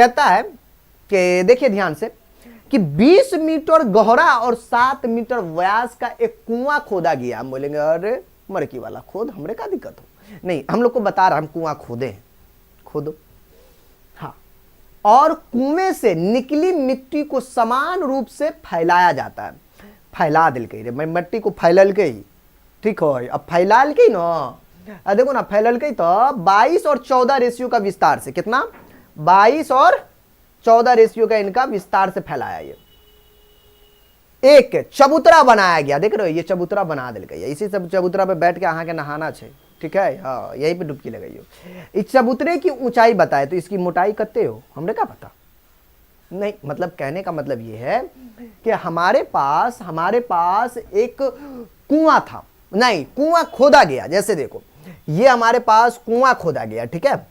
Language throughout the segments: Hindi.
कहता है कि देखिए ध्यान से कि 20 मीटर गहरा और 7 मीटर व्यास का एक कुआं खोदा गया। हम बोलेंगे अरे मरकी वाला खोद, हमरे का दिक्कत हो? नहीं, हम लोग को बता रहा हम कुआं खोदे हैं, खोदो। हाँ, और कुएं से निकली मिट्टी को समान रूप से फैलाया जाता है। फैला दिल के रे, मैं मिट्टी को फैलल के ही, ठीक है। अब फैलाल के ना, देखो ना, फैलल के तो 22 और 14 रेशियो का विस्तार से, कितना 22 और 14 रेशियो का इनका विस्तार से फैलाया। ये एक चबूतरा बनाया गया, देख रहे हो, ये चबूतरा बना दिल गया। इसी सब चबूतरा पे बैठ के अहाँ के नहाना छे, ठीक है। हाँ, यहीं पे डुबकी लगाइयो। इस चबूतरे की ऊंचाई बताए तो इसकी मोटाई कितने हो, हमने क्या पता? नहीं, मतलब कहने का मतलब ये है कि हमारे पास एक कुआं था, नहीं, कुआं खोदा गया। जैसे देखो, ये हमारे पास कुआं खोदा गया, ठीक है।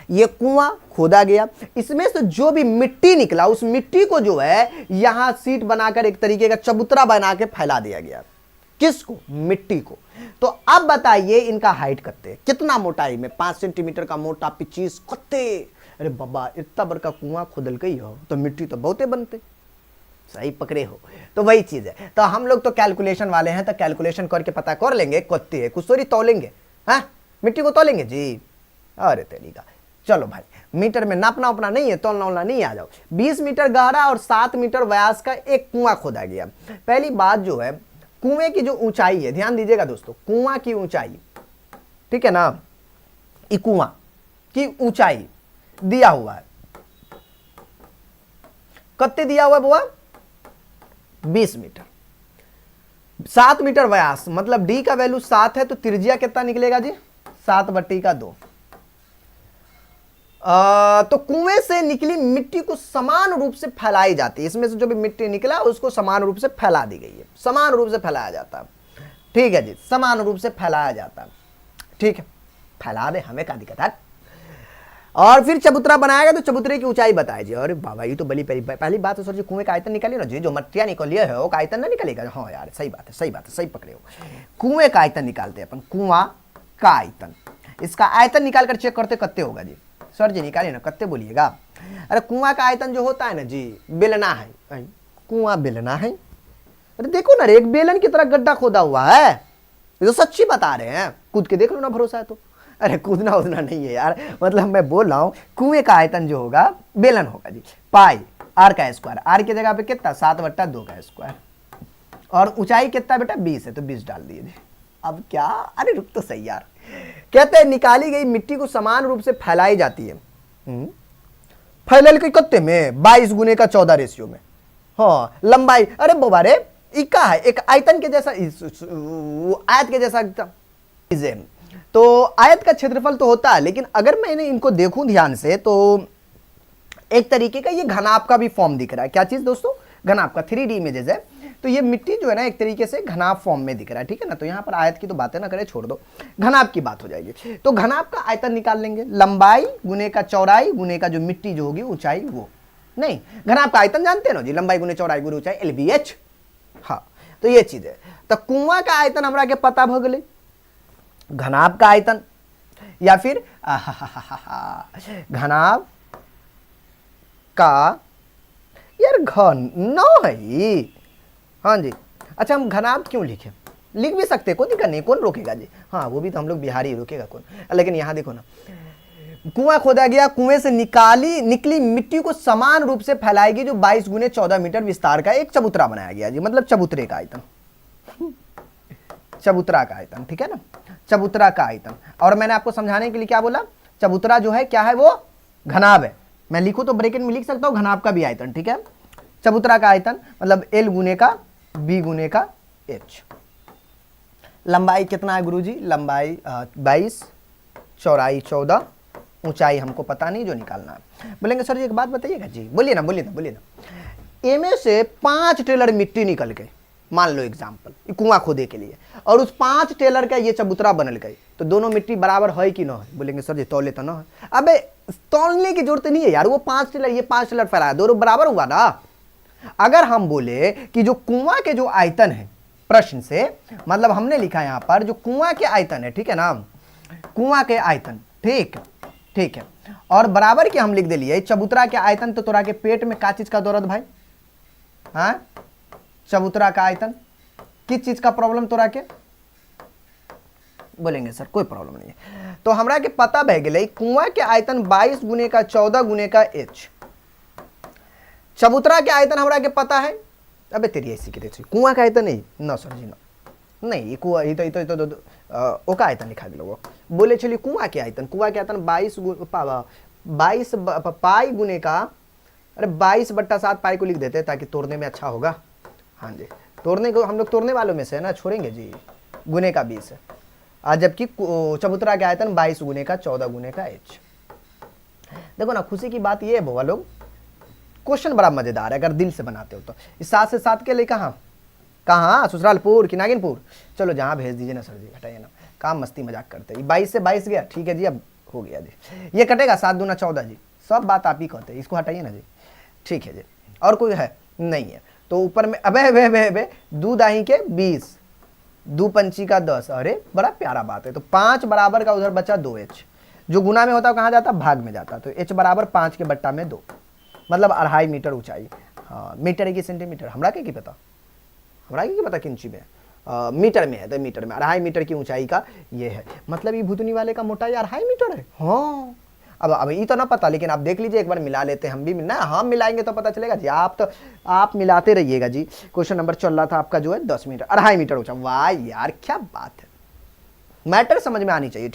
ये कुआं खोदा गया, इसमें से जो भी मिट्टी निकला उस मिट्टी को जो है यहां सीट बनाकर एक तरीके का चबूतरा बना के फैला दिया गया। किसको? मिट्टी को। तो अब बताइए इनका हाइट कितना मोटाई में? 5 सेंटीमीटर का मोटा, 25 कत्ते। अरे बाबा, इतना बड़का कुआं खोदल गई हो तो मिट्टी तो बहुते बनते। सही पकड़े हो। तो वही चीज है। तो हम लोग तो कैलकुलेशन वाले हैं, तो कैलकुलेशन करके पता कर लेंगे कत्ते है, कुछ थोड़ी तोलेंगे। हाँ, मिट्टी को तोलेंगे जी? अरे तरीका, चलो भाई, मीटर में नापना उपना नहीं है, तोलना उलना नहीं, आ जाओ। 20 मीटर गहरा और 7 मीटर व्यास का एक कुआं खोदा गया। पहली बात जो है, कुएं की जो ऊंचाई है, ध्यान दीजिएगा दोस्तों, कुआं की ऊंचाई, ठीक है ना, ये कुआं की ऊंचाई दिया हुआ है, कितने दिया हुआ है बुआ? 20 मीटर। 7 मीटर व्यास, मतलब डी का वैल्यू 7 है, तो त्रिज्या कितना निकलेगा जी? 7/2। तो कुएं से निकली मिट्टी को समान रूप से फैलाई जाती है। इसमें से जो भी मिट्टी निकला उसको समान रूप से फैला दी गई है, समान रूप से फैलाया जाता है, ठीक है जी, समान रूप से फैलाया जाता है, ठीक है। फैला दे, हमें क्या दिक्कत है। और फिर चबूतरा बनाएगा तो चबूतरे की ऊंचाई बताए जी। अरे बाबा, ये तो पहली बात है सर जी, कुएं का आयतन निकालिए ना जी, जो मट्टियां निकलिए है वो आयतन ना निकलेगा। हाँ यार, सही बात है, सही बात है, सही पकड़े हो। कुएं का आयतन निकालते हैं अपन, कुआं का आयतन, इसका आयतन निकाल कर चेक करते कितने होगा जी। सर जी निकालिए ना, कितने बोलिएगा? अरे कुआं का आयतन जो होता है ना जी, बेलना है, कुआं बेलना है। अरे देखो ना, एक बेलन की तरह गड्ढा खोदा हुआ है, ये तो सच्ची बता रहे हैं, कूद के देख लो ना, भरोसा है तो। अरे कूदना उदना नहीं है यार, मतलब मैं बोल रहा हूं, कुएं का आयतन जो होगा बेलन होगा जी, पाई आर का स्क्वायर, आर की जगह पे कितना? 7/2 का स्क्वायर, और ऊंचाई कितना बेटा? 20 है, तो 20 डाल दिए जी। अब क्या? अरे रुक तो सही यार। कहते हैं निकाली गई मिट्टी को समान रूप से फैलाई जाती है। फैलल के कितने में? 22 गुने का 14 रेशियो में। हाँ, लंबाई, अरे बाबा रे, इक्का है, एक आयतन के जैसा, आयत के जैसा। तो आयत का क्षेत्रफल तो होता है, लेकिन अगर मैंने इनको देखूं ध्यान से तो एक तरीके का ये घनाभ का भी फॉर्म दिख रहा है। क्या चीज दोस्तों? घनाभ का 3D इमेजेस है। तो ये मिट्टी जो है ना, एक तरीके से घनाभ फॉर्म में दिख रहा है, ठीक है ना। तो यहाँ पर आयत की तो बातें ना करें, छोड़ दो, घनाभ की बात हो जाएगी। तो घनाभ का आयतन निकाल लेंगे, लंबाई गुने का चौड़ाई गुने का जो मिट्टी जो होगी ऊंचाई, वो नहीं, घनाभ का आयतन जानते हैं ना जी, लंबाई गुने चौड़ाई गुने ऊंचाई, LBH। हाँ, तो ये चीज है। तो कुआं का आयतन हमरा के पता भ गए, घनाभ का आयतन, या फिर घनाभ का, यार घन न है। हाँ जी, अच्छा, हम घनाभ क्यों लिखे? लिख भी सकते, कोई दिक्कत नहीं, कौन रोकेगा जी। हाँ, वो भी तो हम लोग बिहारी, रोकेगा कौन। लेकिन यहाँ देखो ना, कुआं खोदा गया, कुएं से निकली मिट्टी को समान रूप से फैलाएगी, जो 22 गुने 14 मीटर विस्तार का एक चबूतरा बनाया गया जी, मतलब चबूतरे का आयतन, चबूतरा का आयतन, ठीक है ना, चबूतरा का आयतन। और मैंने आपको समझाने के लिए क्या बोला? चबूतरा जो है क्या है? वो घनाभ है। मैं लिखूं तो ब्रैकेट में लिख सकता हूं घनाभ का भी आयतन, ठीक है। चबूतरा का आयतन मतलब L गुने का B गुने का H। लंबाई कितना है गुरुजी? लंबाई 22, चौड़ाई 14, ऊंचाई हमको पता नहीं, जो निकालना है। बोलेंगे सर जी एक बात बताइएगा जी, बोलिए ना, बोलिए ना, बोलिए ना। एमे से 5 टेलर मिट्टी निकल गई, मान लो एग्जाम्पल, कुआं खोदे के लिए, और उस 5 टेलर का ये चबूतरा बनल गई, तो दोनों मिट्टी बराबर है कि ना है? बोलेंगे सर जी तौले तो ना है। अबे तौलने की जरूरत नहीं है यार, वो 5 टेलर, ये 5 टेलर फैलाया, दोनों बराबर हुआ ना। अगर हम बोले कि जो कुआं के जो आयतन है, प्रश्न से मतलब हमने लिखा यहां पर जो कुआं के आयतन है, ठीक है ना, कुआं के आयतन, ठीक, ठीक है, और बराबर के हम लिख दिलिए चबूतरा के आयतन। तो तोरा के पेट में का चीज का दौरत भाई? हाँ, चबूतरा का आयतन। किस चीज का प्रॉब्लम तोरा के? बोलेंगे सर कोई प्रॉब्लम नहीं है। तो हमरा के पता बह गए कुआं के आयतन 22 गुने का 14 गुने का h। चबूतरा के आयतन हमरा के पता है। अबे तेरी ऐसी की तैसी कुआं का आयतन नहीं ना सर जी ना, नहीं कुआं ही तो ओका आयतन लिखा दिलो। बोले चलिए कुआं के आयतन, कुआं के आयतन 22 पाई गुने का, अरे 22/7 पाई को लिख देते ताकि तोड़ने में अच्छा होगा। हाँ जी, तोड़ने को हम लोग तोड़ने वालों में से है ना, छोड़ेंगे जी। गुने का 20 है, जबकि चबूतरा के आयतन 22 गुने का 14 गुने का h। देखो ना, खुशी की बात ये है भैया लोग, क्वेश्चन बड़ा मजेदार है अगर दिल से बनाते हो तो। इस 7 से 7 के लिए कहाँ कहाँ, ससुरालपुर कि नागिनपुर? चलो जहाँ भेज दीजिए ना सर जी, हटाइए ना, काम मस्ती मजाक करते हैं। 22 से 22 गया, ठीक है जी, अब हो गया जी। ये कटेगा 7 दूना 14 जी, सब बात आप ही कहते हैं, इसको हटाइए ना जी। ठीक है जी, और कोई है? नहीं है। तो ऊपर में अबे दू दाही के 20, दू पंची का 10। अरे बड़ा प्यारा बात है। तो 5 बराबर का उधर बचा 2h, जो गुना में होता है कहाँ जाता? भाग में जाता। तो h बराबर 5 के बट्टा में 2, मतलब 2.5 मीटर ऊंचाई। हाँ, मीटर है कि सेंटीमीटर हमरा के पता? हमरा की पता किन चीज में? मीटर में है, तो मीटर में 2.5 मीटर की ऊंचाई का ये है, मतलब ये भुतनी वाले का मोटाई 2.5 मीटर है। हाँ, अब ये तो ना पता, लेकिन आप देख लीजिए एक बार मिला लेते हैं हम भी, ना हम मिलाएंगे तो पता चलेगा जी। आप मिलाते रहिएगा जी। क्वेश्चन नंबर चल रहा था आपका जो है 10 मीटर 2.5 मीटर ऊंचा। वाह यार क्या बात है, मैटर समझ में आनी चाहिए।